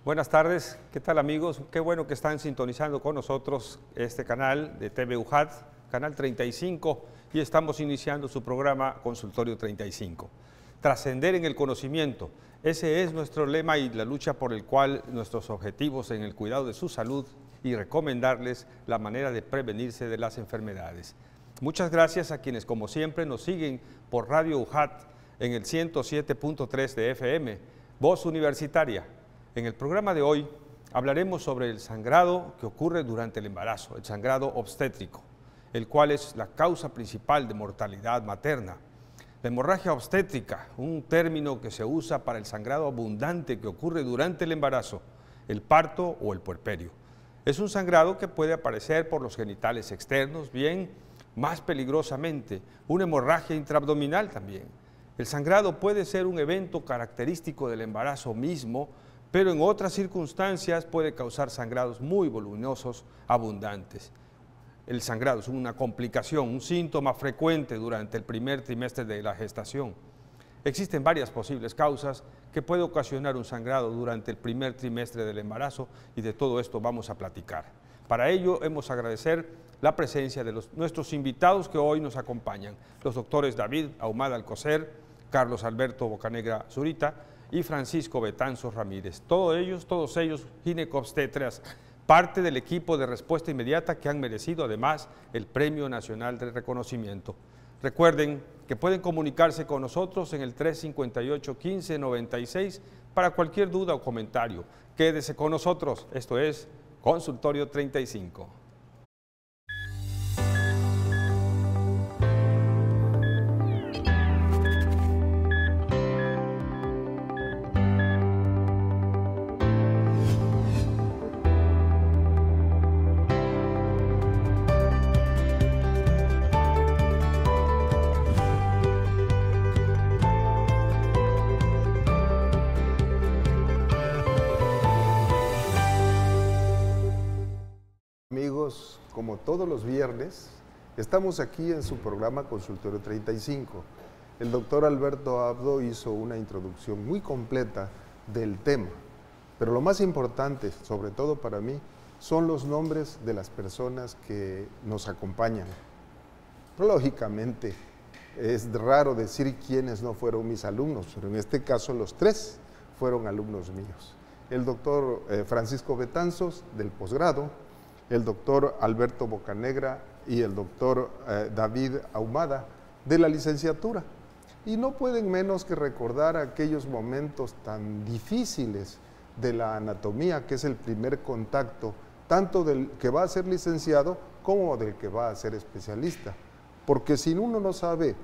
Buenas tardes, ¿qué tal amigos? Qué bueno que están sintonizando con nosotros este canal de TV UJAT, canal 35, y estamos iniciando su programa Consultorio 35. Trascender en el conocimiento, ese es nuestro lema y la lucha por el cual nuestros objetivos en el cuidado de su salud y recomendarles la manera de prevenirse de las enfermedades. Muchas gracias a quienes como siempre nos siguen por Radio UJAT en el 107.3 de FM, Voz Universitaria. En el programa de hoy hablaremos sobre el sangrado que ocurre durante el embarazo, el sangrado obstétrico, el cual es la causa principal de mortalidad materna. La hemorragia obstétrica, un término que se usa para el sangrado abundante que ocurre durante el embarazo, el parto o el puerperio. Es un sangrado que puede aparecer por los genitales externos, bien, más peligrosamente, una hemorragia intraabdominal también. El sangrado puede ser un evento característico del embarazo mismo, pero en otras circunstancias puede causar sangrados muy voluminosos, abundantes. El sangrado es una complicación, un síntoma frecuente durante el primer trimestre de la gestación. Existen varias posibles causas que pueden ocasionar un sangrado durante el primer trimestre del embarazo y de todo esto vamos a platicar. Para ello hemos de agradecer la presencia de nuestros invitados que hoy nos acompañan, los doctores David Ahumada Alcocer, Carlos Alberto Bocanegra Zurita y Francisco Betanzos Ramírez. Todos ellos ginecobstetras, parte del equipo de respuesta inmediata que han merecido además el Premio Nacional de Reconocimiento. Recuerden que pueden comunicarse con nosotros en el 358-1596 para cualquier duda o comentario. Quédese con nosotros, esto es Consultorio 35. Amigos, como todos los viernes, estamos aquí en su programa Consultorio 35. El doctor Alberto Abdo hizo una introducción muy completa del tema, pero lo más importante, sobre todo para mí, son los nombres de las personas que nos acompañan. Lógicamente, es raro decir quiénes no fueron mis alumnos, pero en este caso los tres fueron alumnos míos. El doctor Francisco Betanzos, del posgrado, el doctor Alberto Bocanegra y el doctor David Ahumada, de la licenciatura. Y no pueden menos que recordar aquellos momentos tan difíciles de la anatomía, que es el primer contacto, tanto del que va a ser licenciado como del que va a ser especialista. Porque si uno no sabe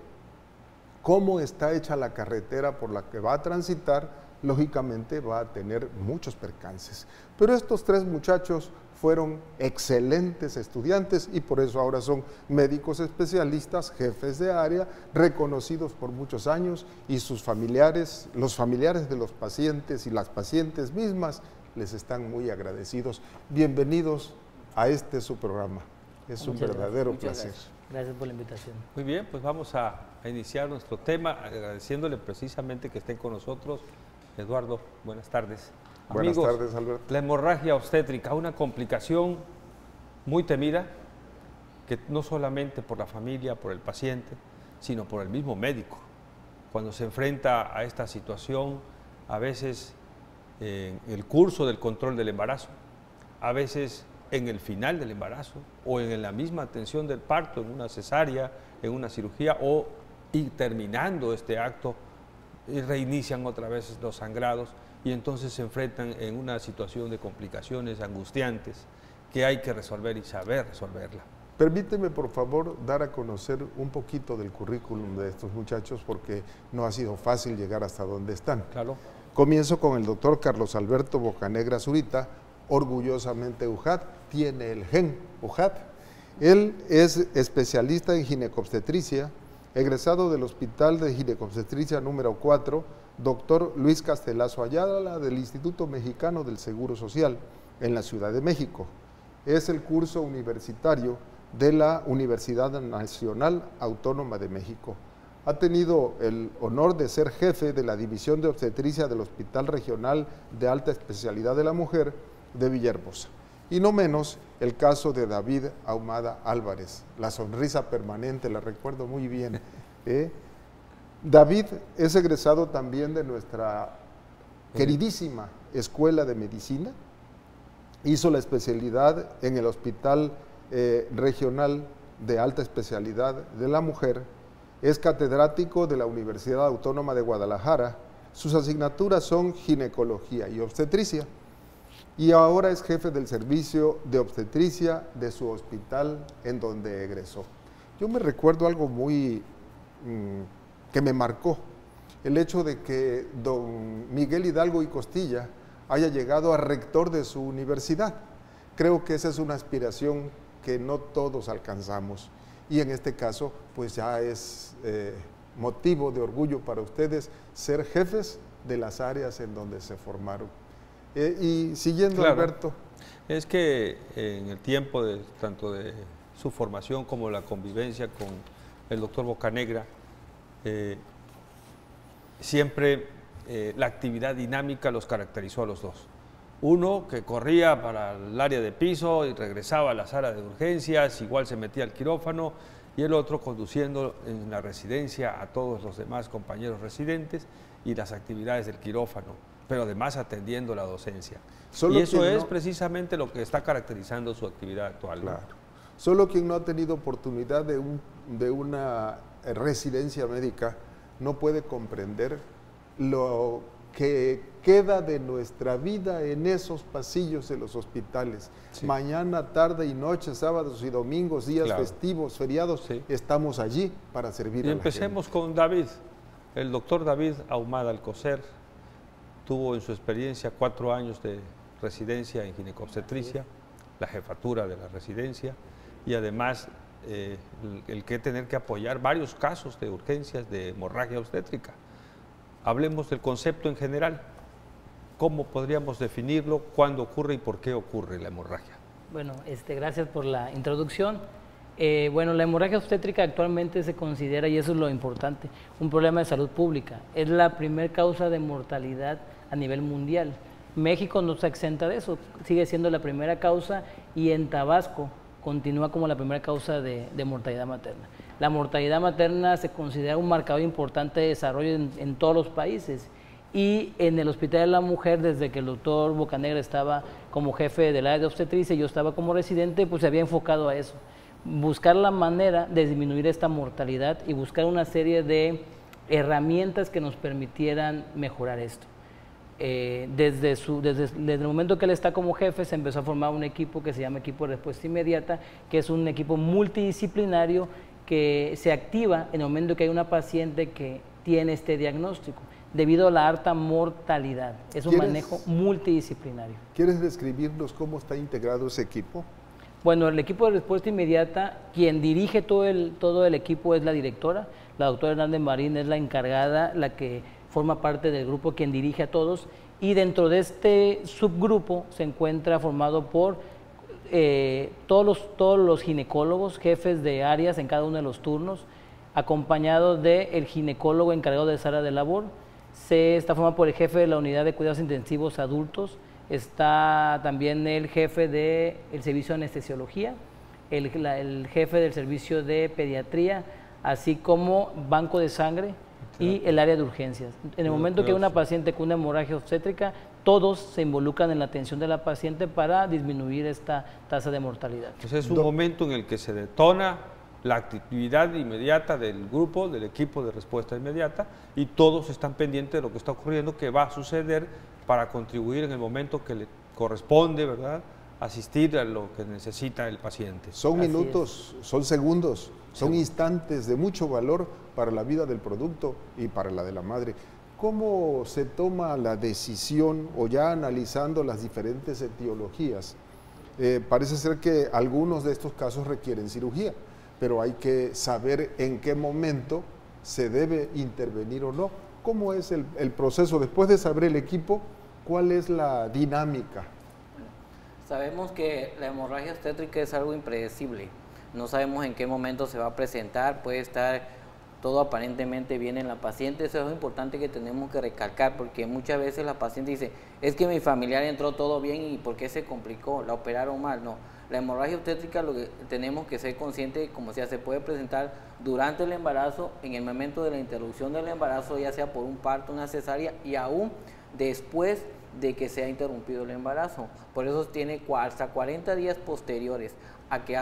cómo está hecha la carretera por la que va a transitar, lógicamente va a tener muchos percances. Pero estos tres muchachos fueron excelentes estudiantes y por eso ahora son médicos especialistas, jefes de área, reconocidos por muchos años, y sus familiares, los familiares de los pacientes y las pacientes mismas les están muy agradecidos. Bienvenidos a su programa. Es un verdadero placer. Gracias por la invitación. Muy bien, pues vamos a iniciar nuestro tema agradeciéndole precisamente que estén con nosotros. Eduardo, buenas tardes. Buenas Amigos, tardes, Alberto. La hemorragia obstétrica, una complicación muy temida, que no solamente por la familia, por el paciente, sino por el mismo médico. Cuando se enfrenta a esta situación, a veces en el curso del control del embarazo, a veces en el final del embarazo, o en la misma atención del parto, en una cesárea, en una cirugía, o y terminando este acto, y reinician otra vez los sangrados, y entonces se enfrentan en una situación de complicaciones angustiantes que hay que resolver y saber resolverla. Permíteme, por favor, dar a conocer un poquito del currículum de estos muchachos porque no ha sido fácil llegar hasta donde están. Claro. Comienzo con el doctor Carlos Alberto Bocanegra Zurita, orgullosamente UJAT, tiene el gen UJAT. Él es especialista en ginecobstetricia, egresado del Hospital de Ginecobstetricia número 4, doctor Luis Castelazo Ayala, del Instituto Mexicano del Seguro Social, en la Ciudad de México. Es el curso universitario de la Universidad Nacional Autónoma de México. ha tenido el honor de ser jefe de la División de Obstetricia del Hospital Regional de Alta Especialidad de la Mujer de Villahermosa. Y no menos el caso de David Ahumada Álvarez, la sonrisa permanente, la recuerdo muy bien. David es egresado también de nuestra queridísima Escuela de Medicina, hizo la especialidad en el Hospital Regional de Alta Especialidad de la Mujer, es catedrático de la Universidad Autónoma de Guadalajara, sus asignaturas son ginecología y obstetricia, y ahora es jefe del servicio de obstetricia de su hospital en donde egresó. Yo me recuerdo algo muy que me marcó, el hecho de que don Miguel Hidalgo y Costilla haya llegado a rector de su universidad. Creo que esa es una aspiración que no todos alcanzamos, y en este caso pues ya es motivo de orgullo para ustedes ser jefes de las áreas en donde se formaron. Y siguiendo, claro, Alberto. Es que en el tiempo tanto de su formación como la convivencia con el doctor Bocanegra, siempre la actividad dinámica los caracterizó a los dos. Uno que corría para el área de piso y regresaba a la sala de urgencias, igual se metía al quirófano, y el otro conduciendo en la residencia a todos los demás compañeros residentes y las actividades del quirófano, pero además atendiendo la docencia. Y eso es precisamente lo que está caracterizando su actividad actual. Claro. Solo quien no ha tenido oportunidad de una residencia médica no puede comprender lo que queda de nuestra vida en esos pasillos de los hospitales. Sí. Mañana, tarde y noche, sábados y domingos, días, claro, festivos, feriados, sí, estamos allí para servir a la gente. Empecemos con David. El doctor David Ahumada Alcocer tuvo en su experiencia 4 años de residencia en ginecobstetricia, la jefatura de la residencia, y además el que tener que apoyar varios casos de urgencias de hemorragia obstétrica. Hablemos del concepto en general. ¿Cómo podríamos definirlo? ¿Cuándo ocurre y por qué ocurre la hemorragia? Bueno, gracias por la introducción. Bueno, la hemorragia obstétrica actualmente se considera, y eso es lo importante, un problema de salud pública. Es la primera causa de mortalidad a nivel mundial. México no se exenta de eso, sigue siendo la primera causa, y en Tabasco continúa como la primera causa de mortalidad materna. La mortalidad materna se considera un marcador importante de desarrollo en todos los países, y en el Hospital de la Mujer, desde que el doctor Bocanegra estaba como jefe del área de obstetricia y yo estaba como residente, pues se había enfocado a eso, buscar la manera de disminuir esta mortalidad y buscar una serie de herramientas que nos permitieran mejorar esto. Desde el momento que él está como jefe, se empezó a formar un equipo que se llama Equipo de Respuesta Inmediata, que es un equipo multidisciplinario que se activa en el momento que hay una paciente que tiene este diagnóstico, debido a la alta mortalidad. Es un manejo multidisciplinario. ¿Quieres describirnos cómo está integrado ese equipo? Bueno, el equipo de respuesta inmediata, quien dirige todo el equipo es la directora, la doctora Hernández Marín es la encargada, la que forma parte del grupo, quien dirige a todos, y dentro de este subgrupo se encuentra formado por todos los ginecólogos, jefes de áreas en cada uno de los turnos, acompañado del ginecólogo encargado de esa área de labor. Está formado por el jefe de la unidad de cuidados intensivos adultos, está también el jefe del servicio de anestesiología, el jefe del servicio de pediatría, así como banco de sangre y el área de urgencias. En el momento que hay una paciente con una hemorragia obstétrica, todos se involucran en la atención de la paciente para disminuir esta tasa de mortalidad. Pues es un momento en el que se detona la actividad inmediata del grupo, del equipo de respuesta inmediata, y todos están pendientes de lo que está ocurriendo, que va a suceder, para contribuir en el momento que le corresponde, ¿verdad?, asistir a lo que necesita el paciente. Son minutos, son segundos, son instantes de mucho valor para la vida del producto y para la de la madre. ¿Cómo se toma la decisión, o ya analizando las diferentes etiologías? Parece ser que algunos de estos casos requieren cirugía, pero hay que saber en qué momento se debe intervenir o no. ¿Cómo es el proceso? Después de saber el equipo, ¿cuál es la dinámica? Sabemos que la hemorragia obstétrica es algo impredecible. No sabemos en qué momento se va a presentar, puede estar todo aparentemente bien en la paciente. Eso es importante que tenemos que recalcar, porque muchas veces la paciente dice, es que mi familiar entró todo bien y ¿por qué se complicó? ¿La operaron mal? No, la hemorragia obstétrica lo que tenemos que ser conscientes, como decía, se puede presentar durante el embarazo, en el momento de la interrupción del embarazo, ya sea por un parto, una cesárea, y aún después de que se ha interrumpido el embarazo. Por eso tiene hasta 40 días posteriores a que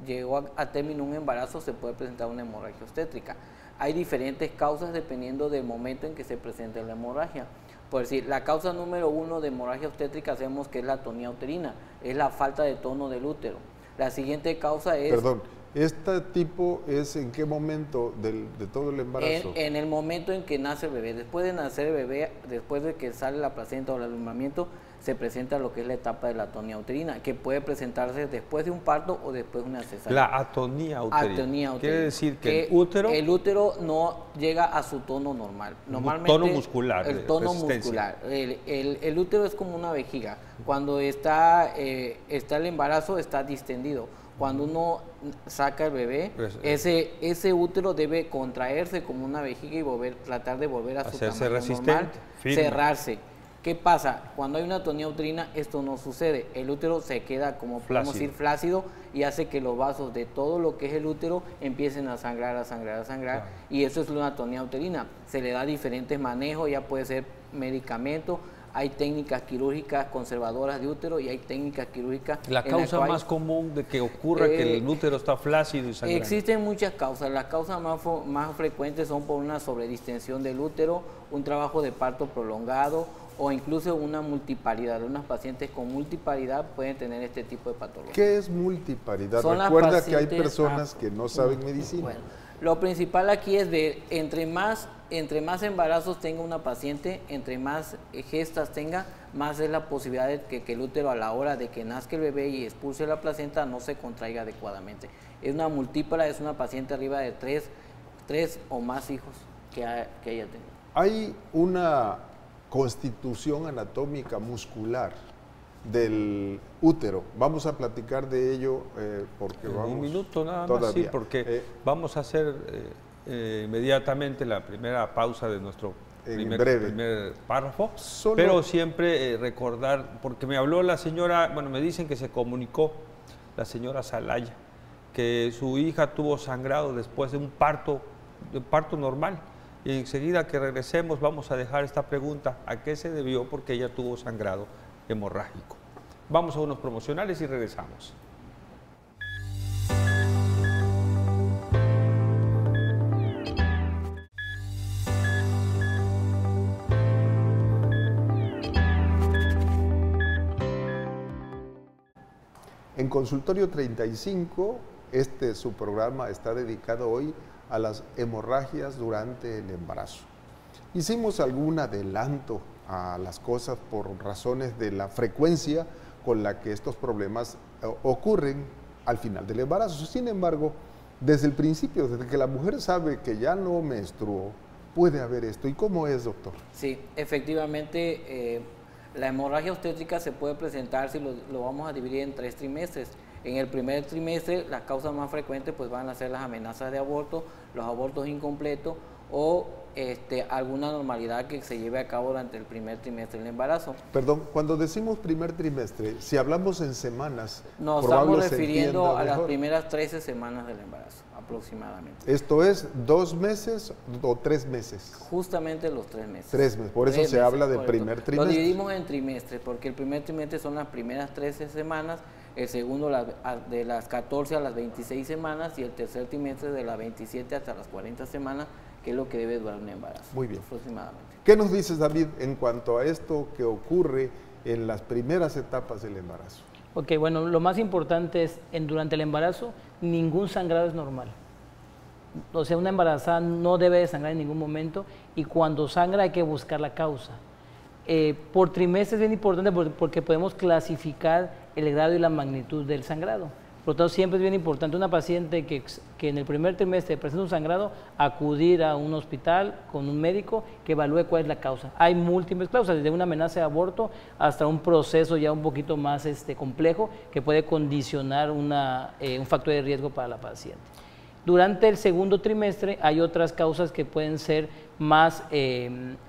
llegó a término un embarazo, se puede presentar una hemorragia obstétrica. Hay diferentes causas dependiendo del momento en que se presente la hemorragia. Por decir, la causa número 1 de hemorragia obstétrica sabemos que es la atonía uterina, es la falta de tono del útero. La siguiente causa es... Perdón, ¿este tipo es en qué momento de todo el embarazo? En el momento en que nace el bebé. Después de nacer el bebé, después de que sale la placenta o el alumbramiento, se presenta lo que es la etapa de la atonía uterina, que puede presentarse después de un parto o después de una cesárea. La atonía uterina. Quiere decir que el útero no llega a su tono normal. Normalmente, tono muscular. El tono muscular. El útero es como una vejiga. Cuando está el embarazo, está distendido. Cuando uno saca el bebé, ese útero debe contraerse como una vejiga y tratar de volver a su tamaño normal, cerrarse. ¿Qué pasa? Cuando hay una atonía uterina, esto no sucede. El útero se queda, como podemos decir, flácido, y hace que los vasos de todo lo que es el útero empiecen a sangrar, Claro. y eso es una atonía uterina. Se le da diferentes manejos, ya puede ser medicamento, hay técnicas quirúrgicas conservadoras de útero y hay técnicas quirúrgicas... La causa más común de que ocurra que el útero está flácido y sangrando. Existen muchas causas. Las causas más frecuentes son por una sobredistensión del útero, un trabajo de parto prolongado o incluso una multiparidad. Unas pacientes con multiparidad pueden tener este tipo de patología. ¿Qué es multiparidad? Son Recuerda que hay personas que no saben medicina. Bueno, lo principal aquí es ver, entre más embarazos tenga una paciente, entre más gestas tenga, más es la posibilidad de que el útero a la hora de que nazca el bebé y expulse la placenta no se contraiga adecuadamente. Es una multípara, es una paciente arriba de tres o más hijos que ella tenga. Hay una constitución anatómica muscular del útero. Vamos a platicar de ello porque en vamos... un minuto nada todavía. más, sí, porque vamos a hacer inmediatamente la primera pausa de nuestro primer párrafo, pero siempre recordar, porque me habló la señora, bueno, me dicen que se comunicó la señora Salaya, que su hija tuvo sangrado después de un parto normal. Y enseguida que regresemos vamos a dejar esta pregunta, ¿a qué se debió? Porque ella tuvo sangrado hemorrágico. Vamos a unos promocionales y regresamos. En Consultorio 35, su programa está dedicado hoy a las hemorragias durante el embarazo. Hicimos algún adelanto a las cosas por razones de la frecuencia con la que estos problemas ocurren al final del embarazo. Sin embargo, desde el principio, desde que la mujer sabe que ya no menstruó, puede haber esto. ¿Y cómo es, doctor? Sí, efectivamente, la hemorragia obstétrica se puede presentar si lo vamos a dividir en 3 trimestres. En el primer trimestre, las causas más frecuentes pues van a ser las amenazas de aborto, los abortos incompletos o alguna normalidad que se lleve a cabo durante el primer trimestre del embarazo. Perdón, cuando decimos primer trimestre, si hablamos en semanas, nos estamos refiriendo a las primeras 13 semanas del embarazo, aproximadamente. ¿Esto es 2 meses o 3 meses? Justamente los 3 meses. 3 meses, por eso se habla del primer trimestre. Lo dividimos en trimestres, porque el primer trimestre son las primeras 13 semanas, el segundo de las 14 a las 26 semanas y el tercer trimestre de las 27 hasta las 40 semanas, que es lo que debe durar un embarazo. Muy bien. Aproximadamente. ¿Qué nos dices, David, en cuanto a esto que ocurre en las primeras etapas del embarazo? Ok, bueno, lo más importante es, durante el embarazo, ningún sangrado es normal. O sea, una embarazada no debe de sangrar en ningún momento y cuando sangra hay que buscar la causa. Por trimestre es bien importante porque podemos clasificar el grado y la magnitud del sangrado. Por lo tanto, siempre es bien importante una paciente que en el primer trimestre presenta un sangrado, acudir a un hospital con un médico que evalúe cuál es la causa. Hay múltiples causas, desde una amenaza de aborto hasta un proceso ya un poquito más complejo que puede condicionar un factor de riesgo para la paciente. Durante el segundo trimestre hay otras causas que pueden ser más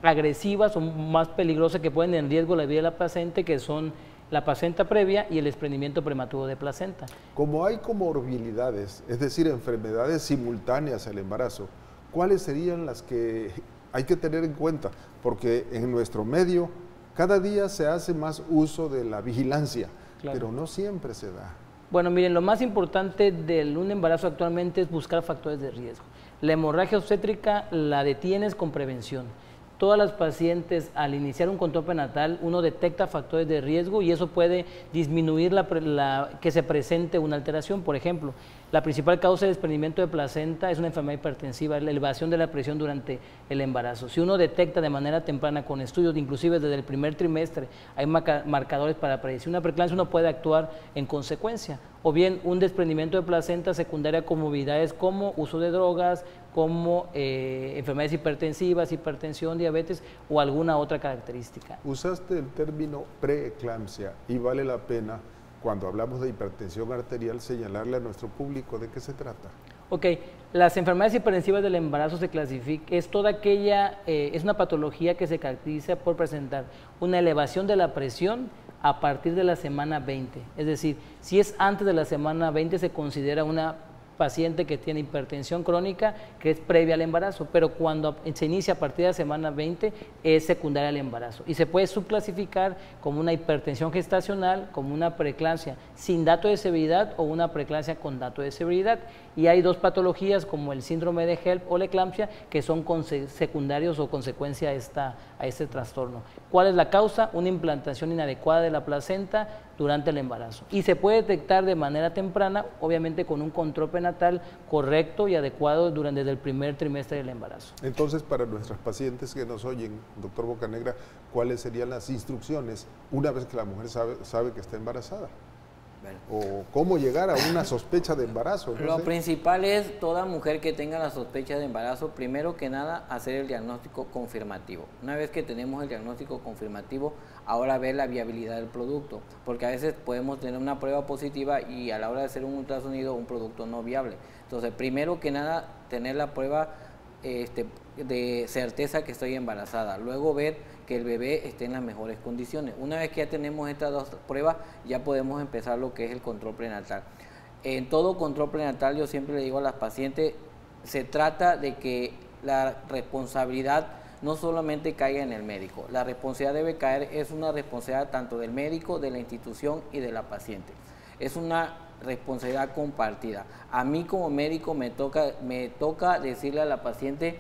agresivas o más peligrosas, que ponen en riesgo la vida de la paciente, que son la placenta previa y el desprendimiento prematuro de placenta. Como hay comorbilidades, es decir, enfermedades simultáneas al embarazo, ¿cuáles serían las que hay que tener en cuenta? Porque en nuestro medio cada día se hace más uso de la vigilancia, claro, pero no siempre se da. Bueno, miren, lo más importante de un embarazo actualmente es buscar factores de riesgo. La hemorragia obstétrica la detienes con prevención. Todas las pacientes, al iniciar un control prenatal, uno detecta factores de riesgo y eso puede disminuir que se presente una alteración. Por ejemplo, la principal causa de desprendimiento de placenta es una enfermedad hipertensiva, la elevación de la presión durante el embarazo. Si uno detecta de manera temprana con estudios, inclusive desde el primer trimestre, hay marcadores para predecir una preeclampsia, uno puede actuar en consecuencia. O bien un desprendimiento de placenta secundaria a comorbilidades como uso de drogas, como enfermedades hipertensivas, hipertensión, diabetes o alguna otra característica. Usaste el término preeclampsia y vale la pena, cuando hablamos de hipertensión arterial, señalarle a nuestro público de qué se trata. Ok, las enfermedades hipertensivas del embarazo se clasifican, es toda aquella, es una patología que se caracteriza por presentar una elevación de la presión a partir de la semana 20. Es decir, si es antes de la semana 20 se considera una paciente que tiene hipertensión crónica que es previa al embarazo, pero cuando se inicia a partir de la semana 20 es secundaria al embarazo y se puede subclasificar como una hipertensión gestacional, como una preeclampsia sin dato de severidad o una preeclampsia con dato de severidad. Y hay dos patologías como el síndrome de HELP o la eclampsia que son secundarios o consecuencia a este trastorno. ¿Cuál es la causa? Una implantación inadecuada de la placenta durante el embarazo. Y se puede detectar de manera temprana, obviamente con un control prenatal correcto y adecuado desde el primer trimestre del embarazo. Entonces, para nuestras pacientes que nos oyen, doctor Bocanegra, ¿cuáles serían las instrucciones una vez que la mujer sabe que está embarazada? O cómo llegar a una sospecha de embarazo. Lo principal es toda mujer que tenga la sospecha de embarazo, primero que nada hacer el diagnóstico confirmativo. Una vez que tenemos el diagnóstico confirmativo, ahora ver la viabilidad del producto, porque a veces podemos tener una prueba positiva y a la hora de hacer un ultrasonido un producto no viable. Entonces, primero que nada tener la prueba de certeza que estoy embarazada, luego ver que el bebé esté en las mejores condiciones. Una vez que ya tenemos estas dos pruebas, ya podemos empezar lo que es el control prenatal. En todo control prenatal yo siempre le digo a las pacientes, se trata de que la responsabilidad no solamente caiga en el médico, la responsabilidad debe caer, es una responsabilidad tanto del médico, de la institución y de la paciente. Es una responsabilidad compartida. A mí como médico me toca decirle a la paciente,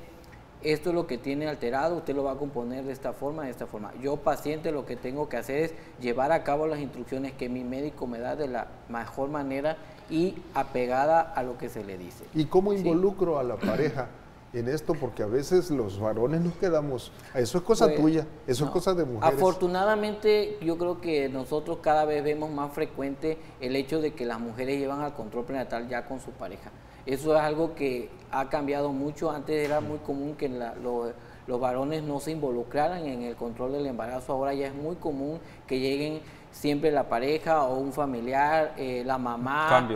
esto es lo que tiene alterado, usted lo va a componer de esta forma, de esta forma. Yo, paciente, lo que tengo que hacer es llevar a cabo las instrucciones que mi médico me da de la mejor manera y apegada a lo que se le dice. ¿Y cómo involucro a la pareja en esto? Porque a veces los varones nos quedamos, eso es cosa tuya, eso es cosa de mujeres. Afortunadamente, yo creo que nosotros cada vez vemos más frecuente el hecho de que las mujeres llevan al control prenatal ya con su pareja. Eso es algo que ha cambiado mucho. Antes era muy común que los varones no se involucraran en el control del embarazo. Ahora ya es muy común que lleguen siempre la pareja o un familiar, la mamá.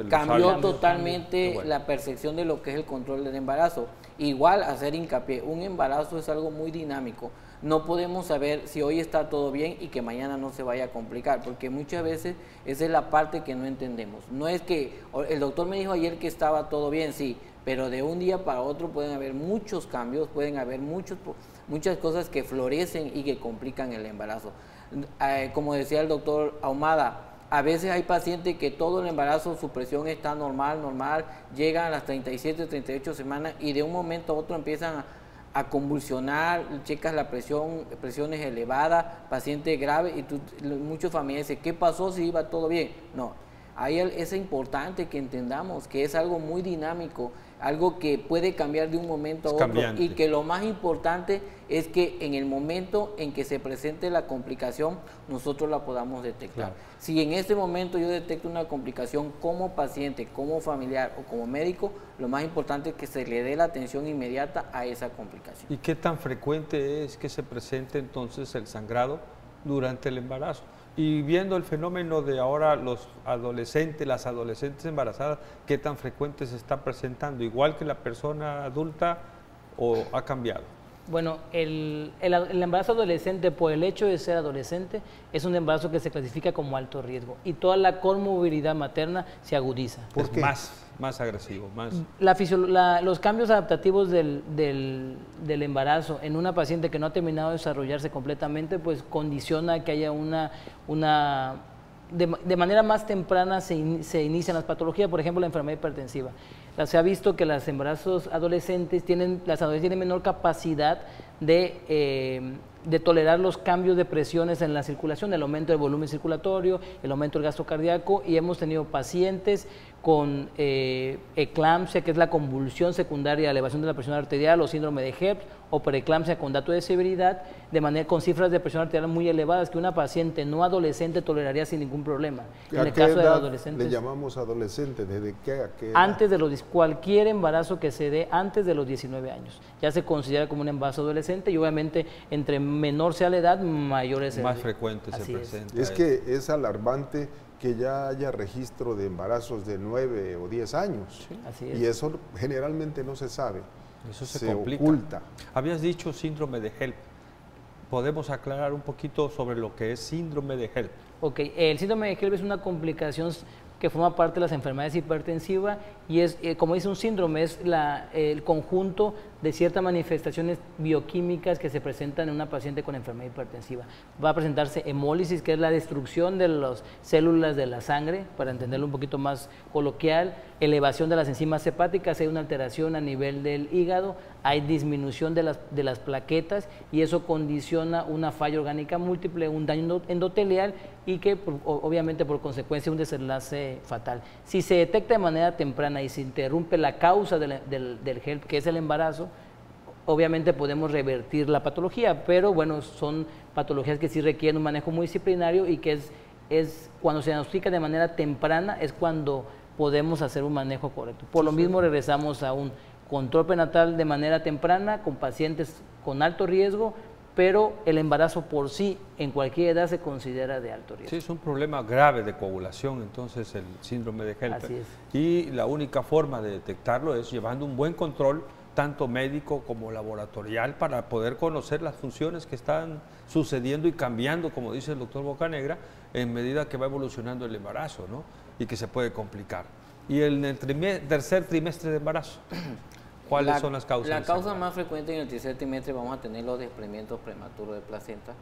Cambió totalmente la percepción de lo que es el control del embarazo. Igual hacer hincapié, un embarazo es algo muy dinámico. No podemos saber si hoy está todo bien y que mañana no se vaya a complicar, porque muchas veces esa es la parte que no entendemos. No es que el doctor me dijo ayer que estaba todo bien, sí, pero de un día para otro pueden haber muchos cambios, pueden haber muchas cosas que florecen y que complican el embarazo. Como decía el doctor Ahumada, a veces hay pacientes que todo el embarazo su presión está normal, llegan a las 37, 38 semanas y de un momento a otro empiezan a convulsionar, checas la presiones elevadas, paciente grave y muchos familiares dicen, ¿qué pasó si iba todo bien? No, ahí es importante que entendamos que es algo muy dinámico, algo que puede cambiar de un momento a otro y que lo más importante es que en el momento en que se presente la complicación nosotros la podamos detectar. Claro. Si en este momento yo detecto una complicación como paciente, como familiar o como médico, lo más importante es que se le dé la atención inmediata a esa complicación. ¿Y qué tan frecuente es que se presente entonces el sangrado durante el embarazo? Y viendo el fenómeno de ahora los adolescentes, las adolescentes embarazadas, ¿qué tan frecuente se está presentando? ¿Igual que la persona adulta o ha cambiado? Bueno, el embarazo adolescente, por el hecho de ser adolescente, es un embarazo que se clasifica como alto riesgo y toda la comorbilidad materna se agudiza. ¿Por qué? Más agresivo, más... Los cambios adaptativos del embarazo en una paciente que no ha terminado de desarrollarse completamente, pues condiciona que haya de manera más temprana se inician las patologías, por ejemplo la enfermedad hipertensiva. Se ha visto que los embarazos adolescentes tienen menor capacidad de tolerar los cambios de presiones en la circulación, el aumento del volumen circulatorio, el aumento del gasto cardíaco, y hemos tenido pacientes con eclampsia, que es la convulsión secundaria a elevación de la presión arterial, o síndrome de Hebb, o preeclampsia con dato de severidad, con cifras de presión arterial muy elevadas, que una paciente no adolescente toleraría sin ningún problema. En el caso de adolescentes, le llamamos adolescente? ¿Desde qué a qué edad? Antes de cualquier embarazo que se dé antes de los 19 años. Ya se considera como un embarazo adolescente, y obviamente entre menor sea la edad, mayor es el más frecuente se presenta. Es que es alarmante que ya haya registro de embarazos de 9 o 10 años. Sí, así es. Y eso generalmente no se sabe. Eso se complica. Oculta. Habías dicho síndrome de Hebb. ¿Podemos aclarar un poquito sobre lo que es síndrome de Hebb? Ok, el síndrome de Hebb es una complicación que forma parte de las enfermedades hipertensivas, y es, como dice un síndrome, es el conjunto de ciertas manifestaciones bioquímicas que se presentan en una paciente con enfermedad hipertensiva. Va a presentarse hemólisis, que es la destrucción de las células de la sangre, para entenderlo un poquito más coloquial, elevación de las enzimas hepáticas, hay una alteración a nivel del hígado, hay disminución de las plaquetas, y eso condiciona una falla orgánica múltiple, un daño endotelial, y que obviamente por consecuencia un desenlace fatal. Si se detecta de manera temprana y se interrumpe la causa del Hebb, que es el embarazo, obviamente podemos revertir la patología, pero bueno, son patologías que sí requieren un manejo multidisciplinario, y que es cuando se diagnostica de manera temprana es cuando podemos hacer un manejo correcto. Por lo mismo regresamos a un control prenatal de manera temprana con pacientes con alto riesgo, pero el embarazo por sí en cualquier edad se considera de alto riesgo. Sí, es un problema grave de coagulación, entonces el síndrome de Hebb. Así es. Y la única forma de detectarlo es llevando un buen control, tanto médico como laboratorial, para poder conocer las funciones que están sucediendo y cambiando, como dice el doctor Bocanegra, en medida que va evolucionando el embarazo, ¿no? Y que se puede complicar. Y en el tercer trimestre de embarazo, ¿cuáles son las causas? La causa más frecuente en el tercer trimestre vamos a tener los desprendimientos prematuros de placenta,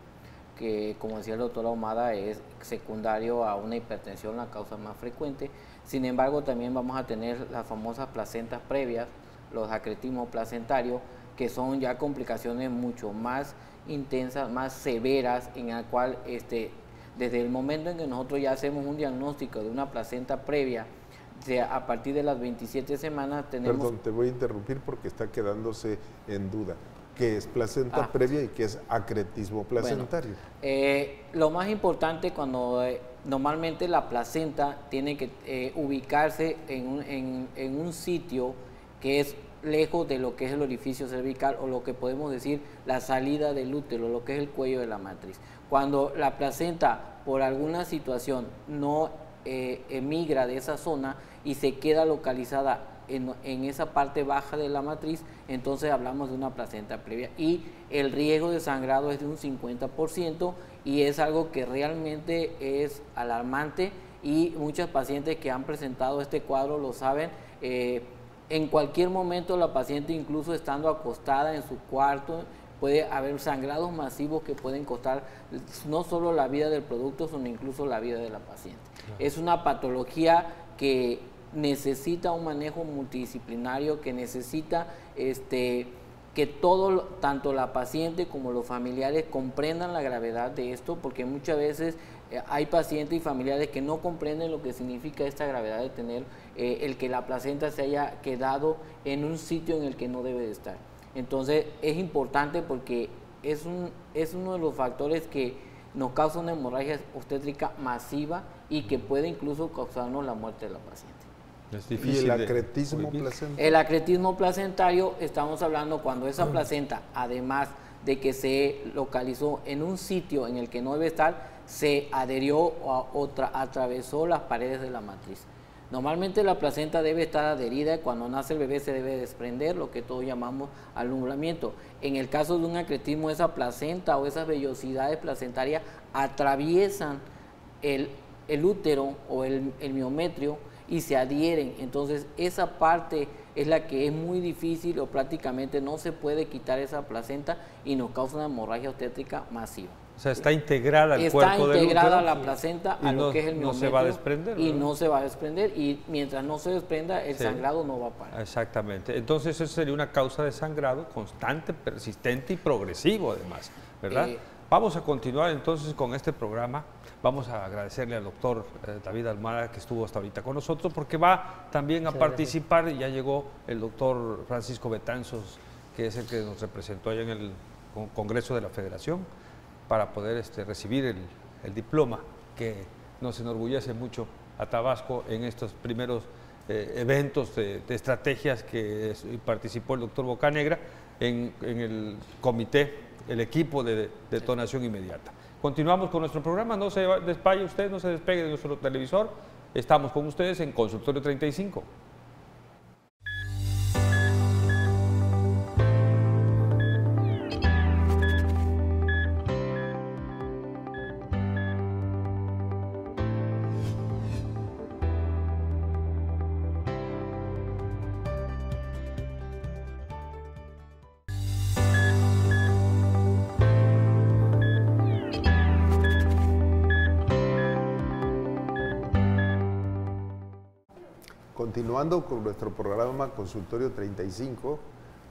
que como decía el doctor Ahumada es secundario a una hipertensión, la causa más frecuente. Sin embargo, también vamos a tener las famosas placentas previas, los acretismos placentarios, que son ya complicaciones mucho más intensas, más severas, en la cual desde el momento en que nosotros ya hacemos un diagnóstico de una placenta previa, a partir de las 27 semanas tenemos... Perdón, te voy a interrumpir porque está quedándose en duda. ¿Qué es placenta previa y qué es acretismo placentario? Bueno, lo más importante cuando normalmente la placenta tiene que ubicarse en un sitio que es lejos de lo que es el orificio cervical, o lo que podemos decir la salida del útero, lo que es el cuello de la matriz. Cuando la placenta por alguna situación no emigra de esa zona y se queda localizada en esa parte baja de la matriz, entonces hablamos de una placenta previa, y el riesgo de sangrado es de un 50%, y es algo que realmente es alarmante, y muchas pacientes que han presentado este cuadro lo saben. En cualquier momento la paciente, incluso estando acostada en su cuarto, puede haber sangrados masivos que pueden costar no solo la vida del producto, sino incluso la vida de la paciente. Claro. Es una patología que necesita un manejo multidisciplinario, que necesita que tanto la paciente como los familiares comprendan la gravedad de esto, porque muchas veces hay pacientes y familiares que no comprenden lo que significa esta gravedad de tener el que la placenta se haya quedado en un sitio en el que no debe de estar. Entonces es importante porque es uno de los factores que nos causa una hemorragia obstétrica masiva y que puede incluso causarnos la muerte de la paciente. Es difícil. ¿Y el acretismo placentario? El acretismo placentario, estamos hablando cuando esa placenta, además de que se localizó en un sitio en el que no debe estar, se adherió atravesó las paredes de la matriz. Normalmente la placenta debe estar adherida y cuando nace el bebé se debe desprender, lo que todos llamamos alumbramiento. En el caso de un acretismo, esa placenta o esas vellosidades placentarias atraviesan el útero o el miometrio y se adhieren. Entonces esa parte es la que es muy difícil o prácticamente no se puede quitar esa placenta y nos causa una hemorragia obstétrica masiva. O sea, está integrada al cuerpo del útero. Está integrada la placenta a lo que es el miometrio. No se va a desprender. Y no se va a desprender y mientras no se desprenda el sangrado no va a parar. Exactamente. Entonces eso sería una causa de sangrado constante, persistente y progresivo además, ¿verdad? Vamos a continuar entonces con este programa. Vamos a agradecerle al doctor David Ahumada que estuvo hasta ahorita con nosotros porque va también a participar. Ya llegó el doctor Francisco Betanzos, que es el que nos representó allá en el Congreso de la Federación, para poder recibir el diploma que nos enorgullece mucho a Tabasco en estos primeros eventos de estrategias que participó el doctor Bocanegra en el comité, el equipo de detonación inmediata. Continuamos con nuestro programa, no se despaye usted, no se despegue de nuestro televisor, estamos con ustedes en Consultorio 35. Continuando con nuestro programa Consultorio 35,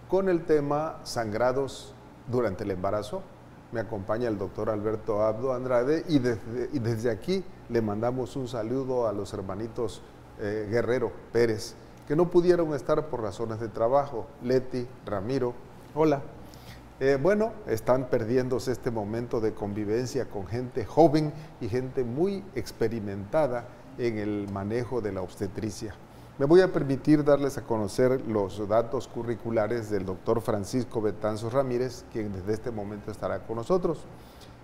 con el tema sangrados durante el embarazo, me acompaña el doctor Alberto Abdo Andrade y desde aquí le mandamos un saludo a los hermanitos Guerrero Pérez, que no pudieron estar por razones de trabajo, Leti, Ramiro, hola. Bueno, están perdiéndose este momento de convivencia con gente joven y gente muy experimentada en el manejo de la obstetricia. Me voy a permitir darles a conocer los datos curriculares del doctor Francisco Betanzos Ramírez, quien desde este momento estará con nosotros.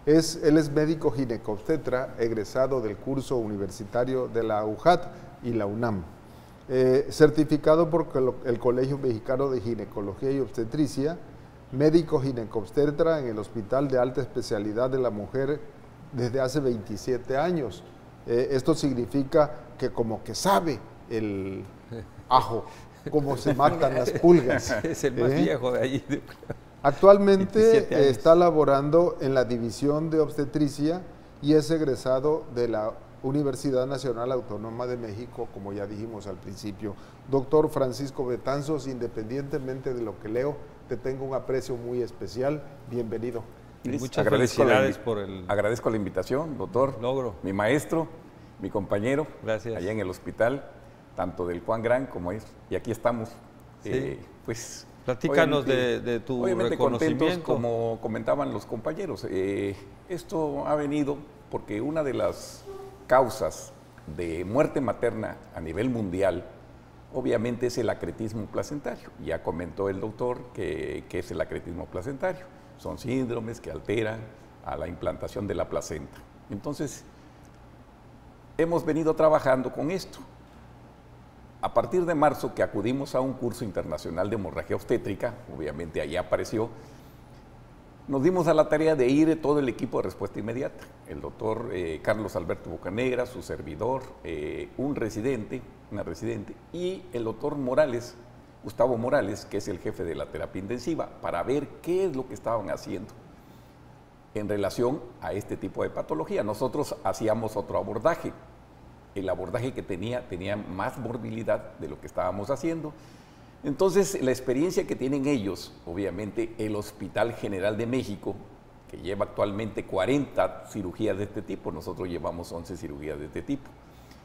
Él es médico ginecobstetra, egresado del curso universitario de la UJAT y la UNAM, certificado por el Colegio Mexicano de Ginecología y Obstetricia, médico ginecobstetra en el Hospital de Alta Especialidad de la Mujer desde hace 27 años. Esto significa que como que sabe el ajo, cómo se matan las pulgas. Es el más viejo de allí. Actualmente está laborando en la División de Obstetricia y es egresado de la Universidad Nacional Autónoma de México, como ya dijimos al principio. Doctor Francisco Betanzos, independientemente de lo que leo, te tengo un aprecio muy especial. Bienvenido. Muchas felicidades por el... Agradezco la invitación, doctor. Logro. Mi maestro, mi compañero. Gracias. Allá en el hospital, tanto del Juan Gran como es. Y aquí estamos. Sí. Pues platícanos de tu reconocimiento. Contentos, como comentaban los compañeros. Esto ha venido porque una de las causas de muerte materna a nivel mundial, obviamente, es el acretismo placentario. Ya comentó el doctor que es el acretismo placentario. Son síndromes que alteran a la implantación de la placenta. Entonces, hemos venido trabajando con esto. A partir de marzo, que acudimos a un curso internacional de hemorragia obstétrica, obviamente allá apareció, nos dimos a la tarea de ir todo el equipo de respuesta inmediata. El doctor Carlos Alberto Bocanegra, su servidor, una residente, y el doctor Morales, Gustavo Morales, que es el jefe de la terapia intensiva, para ver qué es lo que estaban haciendo en relación a este tipo de patología. Nosotros hacíamos otro abordaje. El abordaje que tenía más morbilidad de lo que estábamos haciendo. Entonces, la experiencia que tienen ellos, obviamente el Hospital General de México, que lleva actualmente 40 cirugías de este tipo, nosotros llevamos 11 cirugías de este tipo.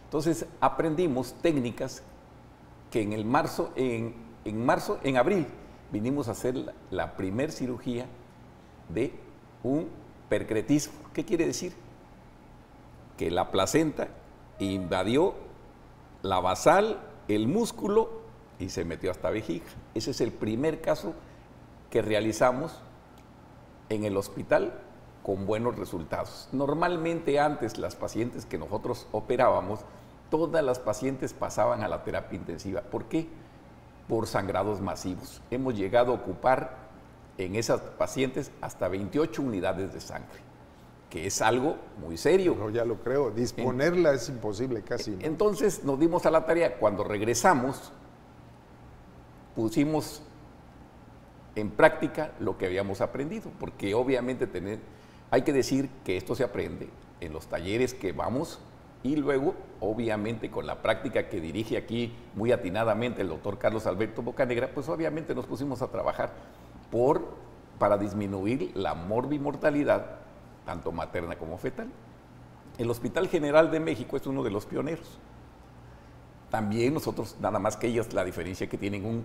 Entonces, aprendimos técnicas que en abril, vinimos a hacer la primer cirugía de un percretismo. ¿Qué quiere decir? Que la placenta invadió la basal, el músculo y se metió hasta vejiga. Ese es el primer caso que realizamos en el hospital con buenos resultados. Normalmente antes las pacientes que nosotros operábamos, todas las pacientes pasaban a la terapia intensiva. ¿Por qué? Por sangrados masivos. Hemos llegado a ocupar en esas pacientes hasta 28 unidades de sangre, que es algo muy serio. No, ya lo creo, disponerla es imposible casi, ¿no? Entonces nos dimos a la tarea, cuando regresamos, pusimos en práctica lo que habíamos aprendido, porque obviamente hay que decir que esto se aprende en los talleres que vamos y luego, obviamente, con la práctica que dirige aquí muy atinadamente el doctor Carlos Alberto Bocanegra, pues obviamente nos pusimos a trabajar para disminuir la morbimortalidad, tanto materna como fetal. El Hospital General de México es uno de los pioneros. También nosotros, nada más que ellos, la diferencia que tienen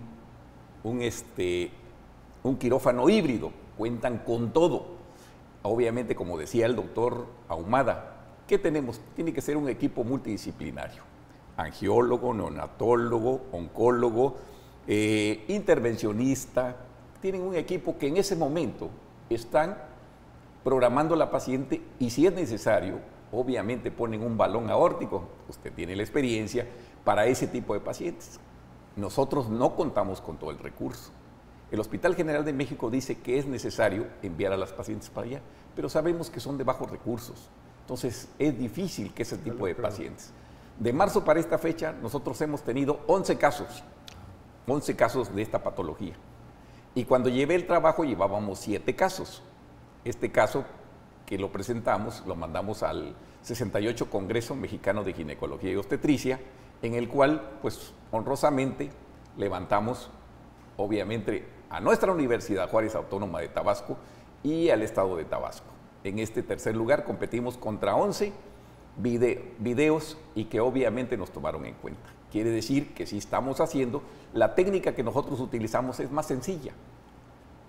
un quirófano híbrido, cuentan con todo. Obviamente, como decía el doctor Ahumada, ¿qué tenemos? Tiene que ser un equipo multidisciplinario. Angiólogo, neonatólogo, oncólogo, intervencionista. Tienen un equipo que en ese momento están programando a la paciente y si es necesario, obviamente ponen un balón aórtico. Usted tiene la experiencia para ese tipo de pacientes. Nosotros no contamos con todo el recurso. El Hospital General de México dice que es necesario enviar a las pacientes para allá, pero sabemos que son de bajos recursos. Entonces, es difícil que ese tipo de pacientes. De marzo para esta fecha, nosotros hemos tenido 11 casos de esta patología. Y cuando llevé el trabajo, llevábamos 7 casos. Este caso que lo presentamos, lo mandamos al 68 Congreso Mexicano de Ginecología y Obstetricia, en el cual, pues, honrosamente, levantamos, obviamente, a nuestra Universidad Juárez Autónoma de Tabasco y al Estado de Tabasco. En este tercer lugar competimos contra 11 videos y que obviamente nos tomaron en cuenta. Quiere decir que si estamos haciendo, la técnica que nosotros utilizamos es más sencilla.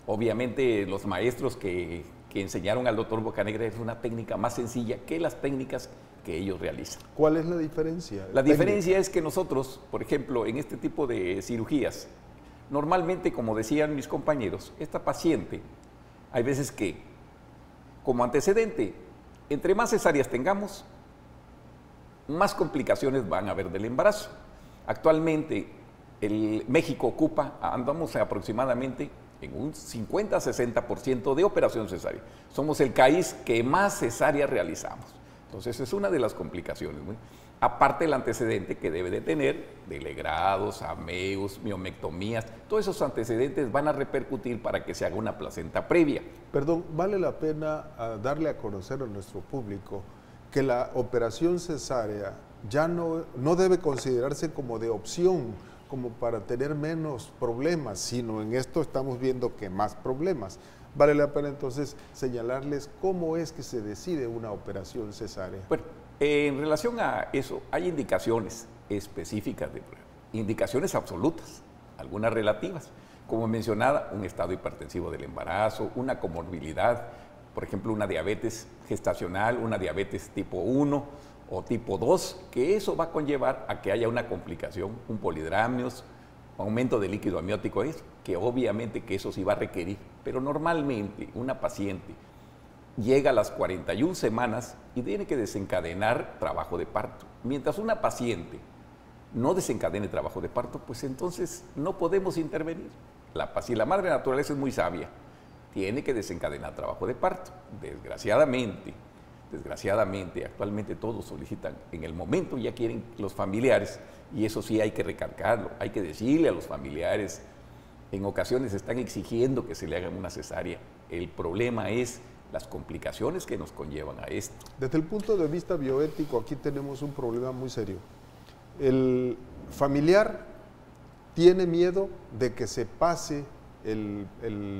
Obviamente los maestros que enseñaron al doctor Bocanegra es una técnica más sencilla que las técnicas que ellos realizan. ¿Cuál es la diferencia? La diferencia es que nosotros, por ejemplo, en este tipo de cirugías, normalmente, como decían mis compañeros, esta paciente, hay veces que, como antecedente, entre más cesáreas tengamos, más complicaciones van a haber del embarazo. Actualmente, México andamos aproximadamente en un 50-60% de operación cesárea. Somos el país que más cesáreas realizamos. Entonces, es una de las complicaciones, ¿no? Aparte el antecedente que debe de tener, de legrados, ameos, miomectomías, todos esos antecedentes van a repercutir para que se haga una placenta previa. Perdón, vale la pena darle a conocer a nuestro público que la operación cesárea ya no debe considerarse como de opción, como para tener menos problemas, sino en esto estamos viendo que más problemas. Vale la pena entonces señalarles cómo es que se decide una operación cesárea. Bueno, en relación a eso, hay indicaciones específicas, indicaciones absolutas, algunas relativas. Como mencionada, un estado hipertensivo del embarazo, una comorbilidad, por ejemplo, una diabetes gestacional, una diabetes tipo 1 o tipo 2, que eso va a conllevar a que haya una complicación, un polidramios, aumento de líquido amniótico, que obviamente que eso sí va a requerir, pero normalmente una paciente llega a las 41 semanas y tiene que desencadenar trabajo de parto. Mientras una paciente no desencadene trabajo de parto, pues entonces no podemos intervenir. La madre naturaleza es muy sabia, tiene que desencadenar trabajo de parto. Desgraciadamente, actualmente todos solicitan, en el momento ya quieren los familiares, y eso sí hay que recalcarlo, hay que decirle a los familiares, en ocasiones están exigiendo que se le hagan una cesárea. El problema es las complicaciones que nos conllevan a esto. Desde el punto de vista bioético, aquí tenemos un problema muy serio. El familiar tiene miedo de que se pase el